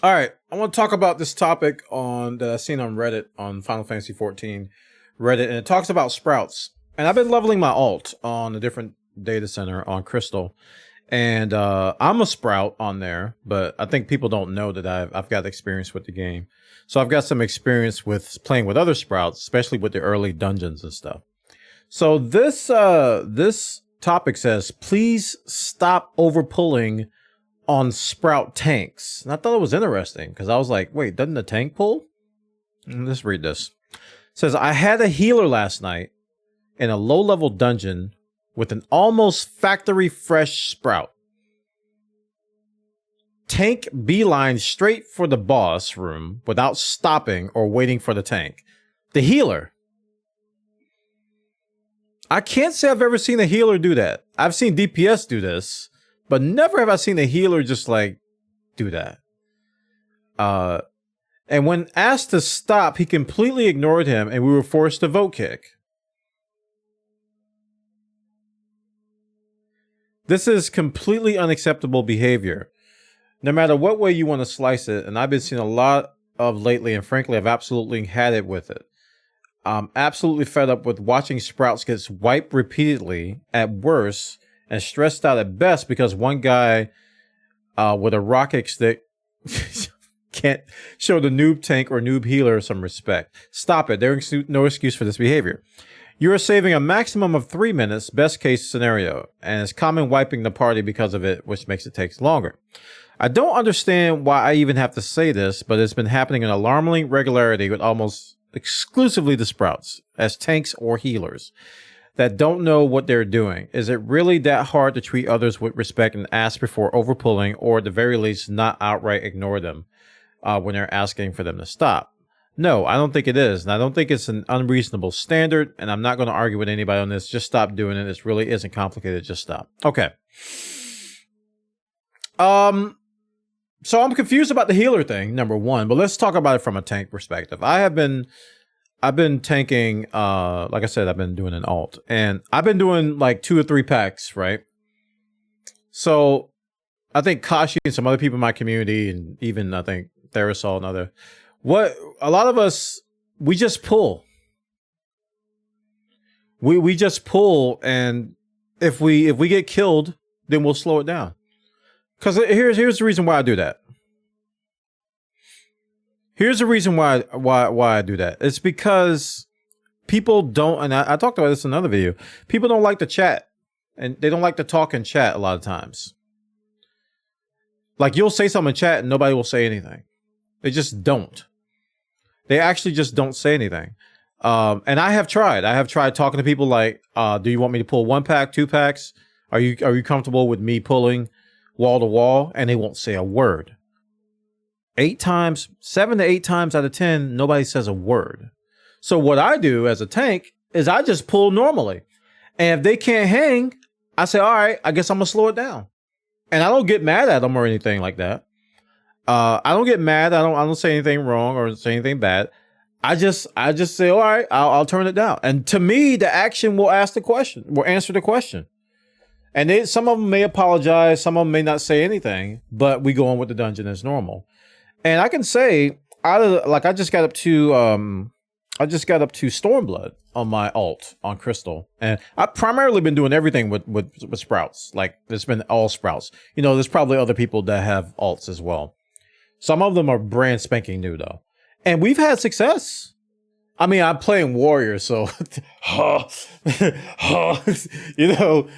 All right, I want to talk about this topic on that I've seen on Reddit on Final Fantasy 14 Reddit, and it talks about sprouts. And I've been leveling my alt on a different data center on Crystal, and I'm a sprout on there, but I think people don't know that I've got experience with the game. So I've got some experience with playing with other sprouts, especially with the early dungeons and stuff. So this topic says, please stop overpulling on sprout tanks. And I thought it was interesting because I was like, wait, doesn't the tank pull? Let's read this. It says, I had a healer last night in a low level dungeon with an almost factory fresh sprout. Tank beeline straight for the boss room without stopping or waiting for the tank. The healer. I can't say I've ever seen a healer do that. I've seen DPS do this, but never have I seen a healer just like do that. And when asked to stop, he completely ignored him and we were forced to vote kick. This is completely unacceptable behavior. No matter what way you want to slice it, and I've been seeing a lot of lately, and frankly, I've absolutely had it with it. I'm absolutely fed up with watching sprouts get wiped repeatedly at worst and stressed out at best because one guy with a rocket stick can't show the noob tank or noob healer some respect. Stop it. There's no excuse for this behavior. You are saving a maximum of 3 minutes, best case scenario, and it's common wiping the party because of it, which makes it take longer. I don't understand why I even have to say this, but it's been happening in alarming regularity with almost exclusively the sprouts as tanks or healers that don't know what they're doing. Is it really that hard to treat others with respect and ask before overpulling, or at the very least not outright ignore them when they're asking for them to stop? No, I don't think it is, and I don't think it's an unreasonable standard, and I'm not going to argue with anybody on this. Just stop doing it. It really isn't complicated. Just stop. Okay. So I'm confused about the healer thing, number one, but let's talk about it from a tank perspective. I've been tanking, like I said, I've been doing an alt, and I've been doing like 2 or 3 packs, right? So I think Kashi and some other people in my community, and even I think Therasol and other, a lot of us, we just pull. We just pull, and if we get killed, then we'll slow it down. Because here's the reason why I do that. Here's the reason why I do that. It's because people don't, and I talked about this in another video, people don't like to chat. And they don't like to talk and chat a lot of times. Like, you'll say something in chat and nobody will say anything. They just don't. They actually just don't say anything. And I have tried. I have tried talking to people like, do you want me to pull 1 pack, 2 packs? Are you comfortable with me pulling wall to wall? And they won't say a word. 7 to 8 times out of 10, nobody says a word. So what I do as a tank is I just pull normally. And if they can't hang, I say, all right, I guess I'm gonna slow it down. And I don't get mad at them or anything like that. I don't get mad. I don't say anything wrong or say anything bad. I just say, all right, I'll turn it down. And to me, the action will answer the question. And some of them may apologize, some of them may not say anything, but we go on with the dungeon as normal. And I can say, I just got up to Stormblood on my alt on Crystal, and I've primarily been doing everything with sprouts. Like, it's been all sprouts. You know, there's probably other people that have alts as well. Some of them are brand spanking new though, and we've had success. I mean, I'm playing warrior, so you know,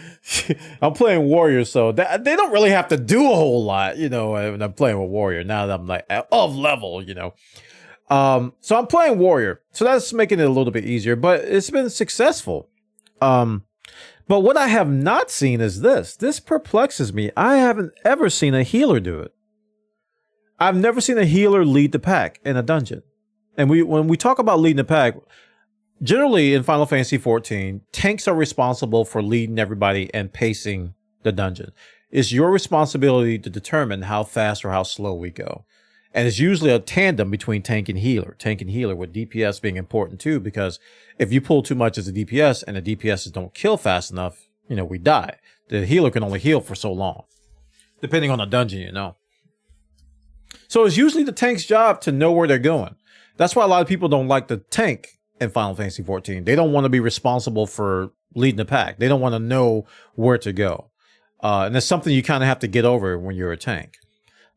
I'm playing warrior, so they don't really have to do a whole lot, you know, when I'm playing with warrior. Now that I'm like of level, you know. So I'm playing warrior, so that's making it a little bit easier, but it's been successful. But what I have not seen is this. This perplexes me. I haven't ever seen a healer do it. I've never seen a healer lead the pack in a dungeon. And when we talk about leading the pack, generally in Final Fantasy 14, tanks are responsible for leading everybody and pacing the dungeon. It's your responsibility to determine how fast or how slow we go. And it's usually a tandem between tank and healer, with DPS being important too, because if you pull too much as a DPS and the DPSs don't kill fast enough, you know, we die. The healer can only heal for so long, depending on the dungeon, you know. So it's usually the tank's job to know where they're going. That's why a lot of people don't like the tank in Final Fantasy 14. They don't want to be responsible for leading the pack. They don't want to know where to go. And it's something you kind of have to get over when you're a tank.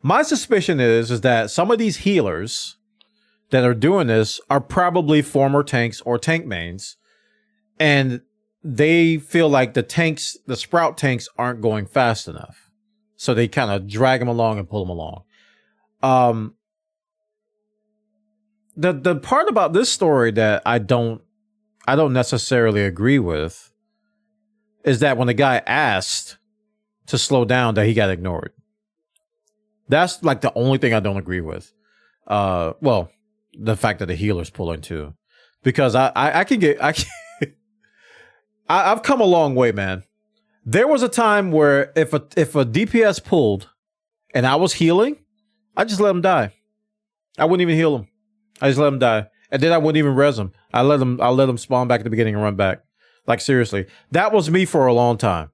My suspicion is that some of these healers that are doing this are probably former tanks or tank mains. And they feel like the Sprout tanks aren't going fast enough. So they kind of drag them along and pull them along. The part about this story that I don't necessarily agree with is that when the guy asked to slow down, that he got ignored. That's like the only thing I don't agree with. Well, the fact that the healer's pulling too, because I've come a long way, man. There was a time where if a DPS pulled and I was healing, I just let him die. I wouldn't even heal him. I just let him die. And then I wouldn't even res him. I'll let him spawn back at the beginning and run back. Like, seriously. That was me for a long time.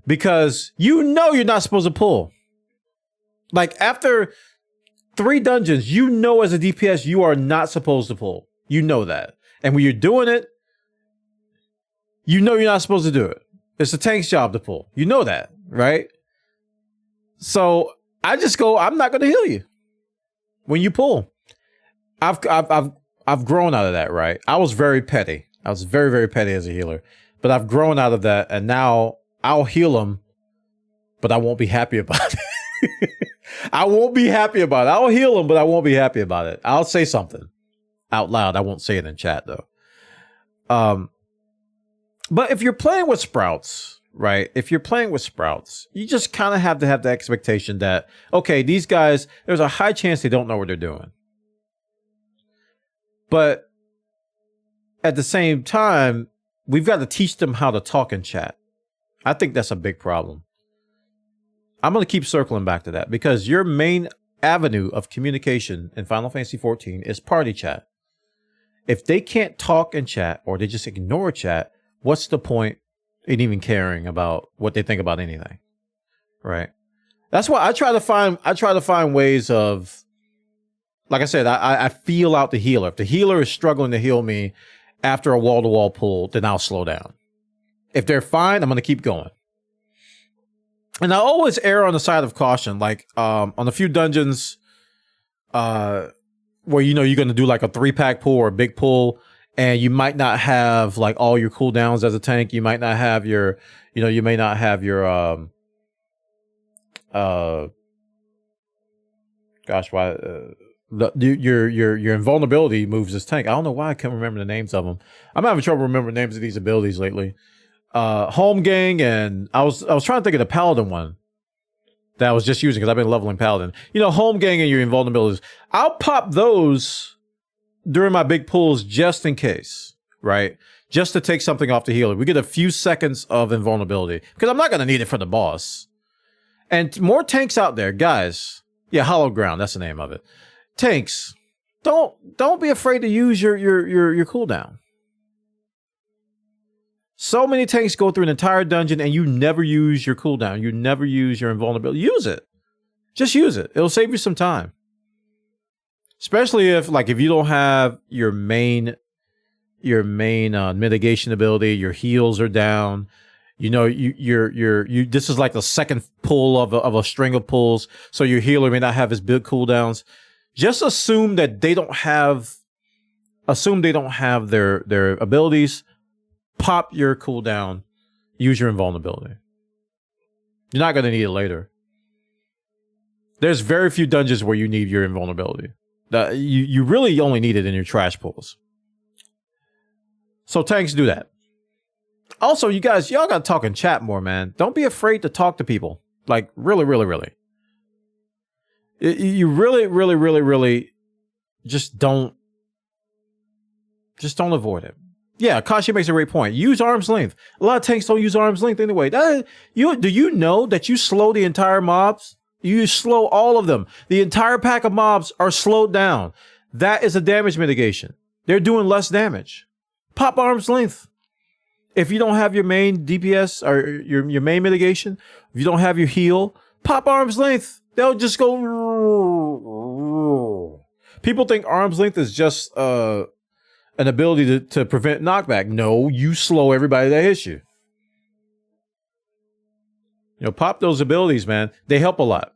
Because you know you're not supposed to pull. Like, after 3 dungeons, you know as a DPS you are not supposed to pull. You know that. And when you're doing it, you know you're not supposed to do it. It's the tank's job to pull. You know that, right? So I just go, I'm not going to heal you when you pull. I've grown out of that, right? I was very petty. I was very, very petty as a healer. But I've grown out of that, and now I'll heal him, but I won't be happy about it. I won't be happy about it. I'll heal him, but I won't be happy about it. I'll say something out loud. I won't say it in chat, though. But if you're playing with Sprouts, right? If you're playing with Sprouts, you just kind of have to have the expectation that, okay, these guys, there's a high chance they don't know what they're doing. But at the same time, we've got to teach them how to talk in chat. I think that's a big problem. I'm going to keep circling back to that because your main avenue of communication in Final Fantasy XIV is party chat. If they can't talk in chat or they just ignore chat, what's the point in even caring about what they think about anything? Right? That's why I try to find ways of, like I said, I feel out the healer. If the healer is struggling to heal me after a wall-to-wall pull, then I'll slow down. If they're fine, I'm going to keep going. And I always err on the side of caution. Like on a few dungeons where, you know, you're going to do like a 3-pack pull or a big pull, and you might not have like all your cooldowns as a tank. You might not have your, you know, you may not have your, your invulnerability moves this tank. I don't know why I can't remember the names of them. I'm having trouble remembering the names of these abilities lately. Holmgang, and I was trying to think of the Paladin one that I was just using because I've been leveling Paladin. You know, Holmgang and your invulnerabilities. I'll pop those during my big pulls just in case, right? Just to take something off the healer. We get a few seconds of invulnerability because I'm not going to need it for the boss. And more tanks out there, guys. Yeah, Hollow Ground, that's the name of it. Tanks, don't be afraid to use your cooldown. So many tanks go through an entire dungeon and you never use your cooldown. You never use your invulnerability. Use it. Just use it. It'll save you some time. Especially if you don't have your main mitigation ability, your heals are down. You know, this is like the second pull of a string of pulls, so your healer may not have his big cooldowns. Just assume that they don't have their abilities. Pop your cooldown, use your invulnerability. You're not going to need it later. There's very few dungeons where you need your invulnerability. You really only need it in your trash pulls. So tanks do that. Also, you guys, y'all got to talk in chat more, man. Don't be afraid to talk to people. Like, really, really, really. You really, really, really, really just don't avoid it. Yeah, Kashi makes a great point. Use arm's length. A lot of tanks don't use arm's length anyway. Do you know that you slow the entire mobs? You slow all of them. The entire pack of mobs are slowed down. That is a damage mitigation. They're doing less damage. Pop arm's length. If you don't have your main DPS or your main mitigation, if you don't have your heal, pop arm's length. They'll just go People think arm's length is just an ability to prevent knockback. No, you slow everybody that hits you. You know, pop those abilities, man. They help a lot.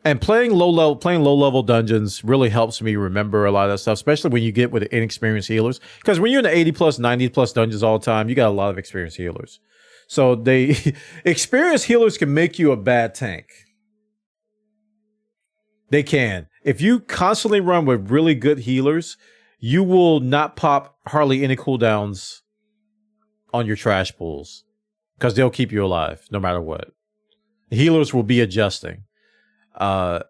And playing low level dungeons really helps me remember a lot of that stuff, especially when you get with inexperienced healers. Because when you're in the 80 plus, 90 plus dungeons all the time, you got a lot of experienced healers. So experienced healers can make you a bad tank. They can. If you constantly run with really good healers, you will not pop hardly any cooldowns on your trash pools because they'll keep you alive no matter what. Healers will be adjusting. And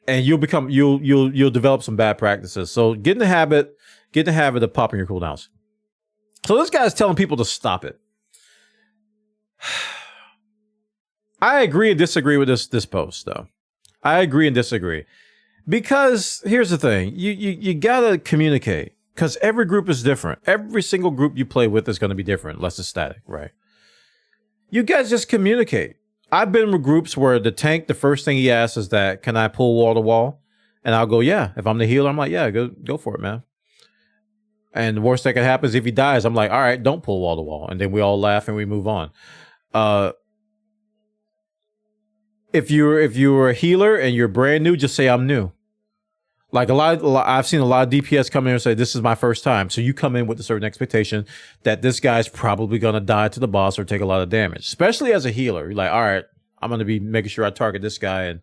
you'll develop some bad practices. So get in the habit of popping your cooldowns. So this guy's telling people to stop it. I agree and disagree with this post though. I agree and disagree. Because here's the thing, you gotta communicate. Because every group is different. Every single group you play with is gonna be different, unless it's static, right? You guys just communicate. I've been with groups where the tank, the first thing he asks is that, can I pull wall to wall? And I'll go, yeah. If I'm the healer, I'm like, yeah, go for it, man. And the worst that can happen is if he dies, I'm like, all right, don't pull wall to wall. And then we all laugh and we move on. If you're a healer and you're brand new, just say I'm new. Like I've seen a lot of DPS come in and say, this is my first time. So you come in with a certain expectation that this guy's probably going to die to the boss or take a lot of damage, especially as a healer. You're like, all right, I'm going to be making sure I target this guy and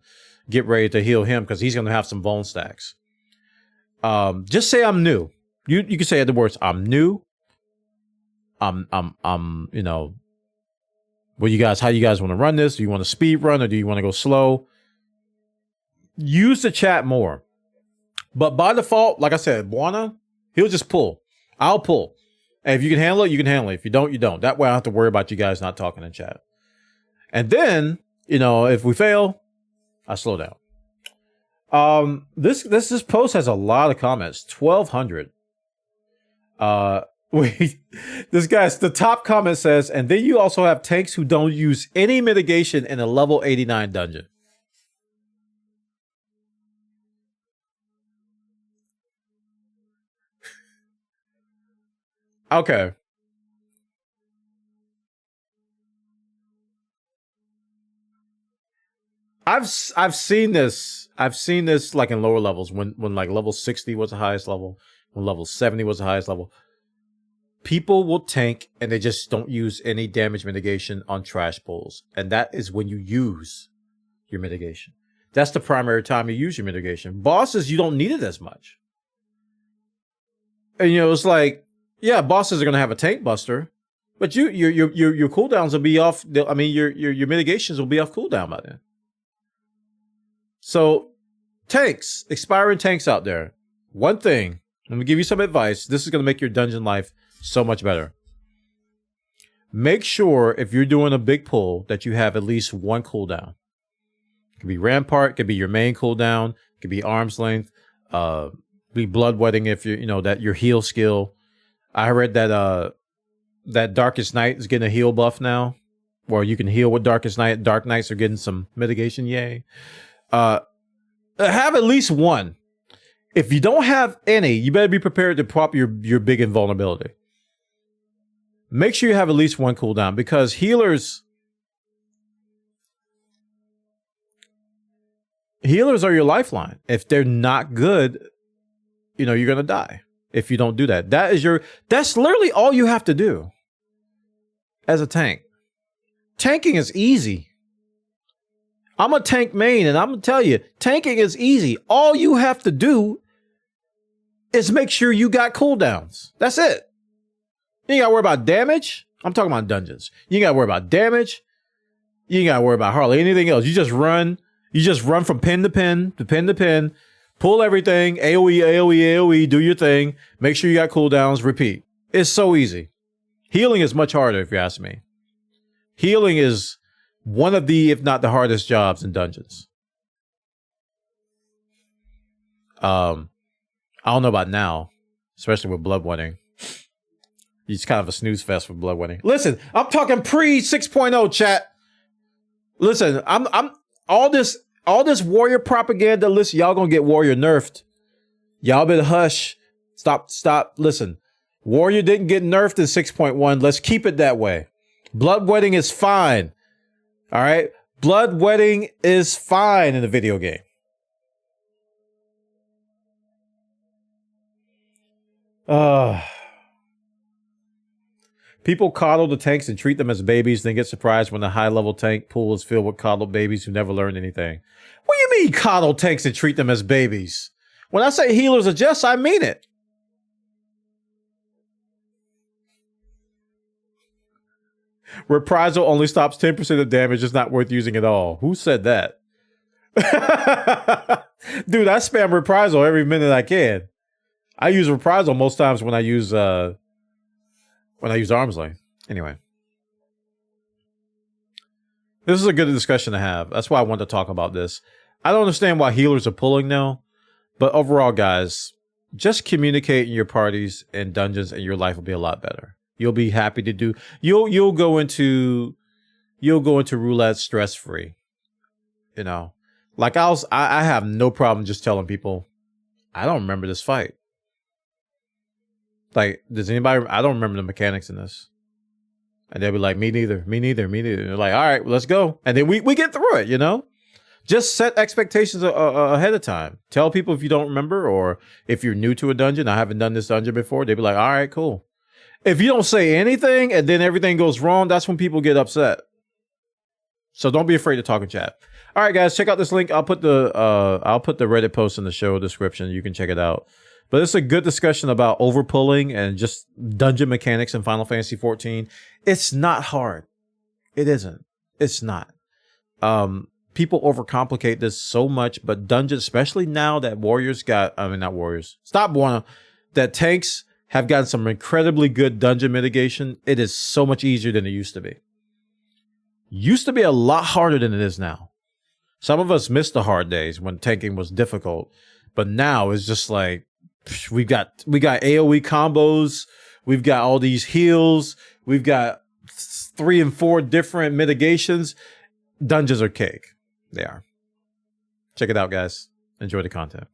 get ready to heal him because he's going to have some bone stacks. Just say I'm new. You can say the words, I'm new. I'm you know, how you guys want to run this? Do you want to speed run or do you want to go slow? Use the chat more. But by default, like I said, Buana, he'll just pull. I'll pull. And if you can handle it, you can handle it. If you don't, you don't. That way I don't have to worry about you guys not talking in chat. And then, you know, if we fail, I slow down. This post has a lot of comments. 1,200. The top comment says, and then you also have tanks who don't use any mitigation in a level 89 dungeon. Okay. I've seen this. I've seen this like in lower levels when like level 60 was the highest level, when level 70 was the highest level. People will tank and they just don't use any damage mitigation on trash pulls. And that is when you use your mitigation. That's the primary time you use your mitigation. Bosses, you don't need it as much. And you know, it's like, yeah, bosses are gonna have a tank buster, but your cooldowns will be off. I mean, your mitigations will be off cooldown by then. So, tanks, expiring tanks out there. One thing, let me give you some advice. This is gonna make your dungeon life so much better. Make sure if you're doing a big pull that you have at least one cooldown. It could be Rampart, it could be your main cooldown, it could be arm's length, be bloodwetting if you know that your heal skill. I read that that Darkest Night is getting a heal buff now, where you can heal with Darkest Night. Dark Knights are getting some mitigation, yay. Have at least one. If you don't have any, you better be prepared to pop your big invulnerability. Make sure you have at least one cooldown because healers are your lifeline. If they're not good, you know, you're going to die if you don't do that. That's literally all you have to do as a tank. Tanking is easy. I'm a tank main and I'm going to tell you, tanking is easy. All you have to do is make sure you got cooldowns. That's it. You ain't got to worry about damage. I'm talking about dungeons. You ain't got to worry about damage. You ain't got to worry about hardly anything else. You just run from pin to pin to pin to pin. Pull everything, AoE, AoE, AoE, do your thing. Make sure you got cooldowns, repeat. It's so easy. Healing is much harder if you ask me. Healing is one of the, if not the hardest jobs in dungeons. I don't know about now, especially with bloodwetting. It's kind of a snooze fest with bloodwetting. Listen, I'm talking pre 6.0 chat. Listen, I'm all this All this warrior propaganda, listen, y'all gonna get warrior nerfed. Y'all better hush. Stop, listen. Warrior didn't get nerfed in 6.1. Let's keep it that way. Bloodwetting is fine. All right? Bloodwetting is fine in a video game. People coddle the tanks and treat them as babies, then get surprised when the high-level tank pool is filled with coddled babies who never learned anything. What do you mean coddle tanks and treat them as babies? When I say healers adjust, I mean it. Reprisal only stops 10% of damage. It's not worth using at all. Who said that? Dude, I spam reprisal every minute I can. I use reprisal most times when I use arm's length. Anyway. This is a good discussion to have. That's why I wanted to talk about this. I don't understand why healers are pulling now. But overall, guys, just communicate in your parties and dungeons and your life will be a lot better. You'll be happy to do. You'll go into roulette stress free. You know, like I have no problem just telling people, I don't remember this fight. Like, does anybody? I don't remember the mechanics in this. And they'll be like, me neither. They're like, all right, well, let's go. And then we get through it. You know. Just set expectations ahead of time. Tell people if you don't remember or if you're new to a dungeon. I haven't done this dungeon before. They'd be like, all right, cool. If you don't say anything and then everything goes wrong, that's when people get upset. So don't be afraid to talk in chat. All right, guys, check out this link. I'll put the Reddit post in the show description. You can check it out. But it's a good discussion about overpulling and just dungeon mechanics in Final Fantasy 14. It's not hard. It isn't. It's not. People overcomplicate this so much, but dungeons, especially now that that tanks have gotten some incredibly good dungeon mitigation. It is so much easier than it used to be. Used to be a lot harder than it is now. Some of us missed the hard days when tanking was difficult, but now it's just like, we got AoE combos. We've got all these heals. We've got 3 and 4 different mitigations. Dungeons are cake. They are. Check it out, guys. Enjoy the content.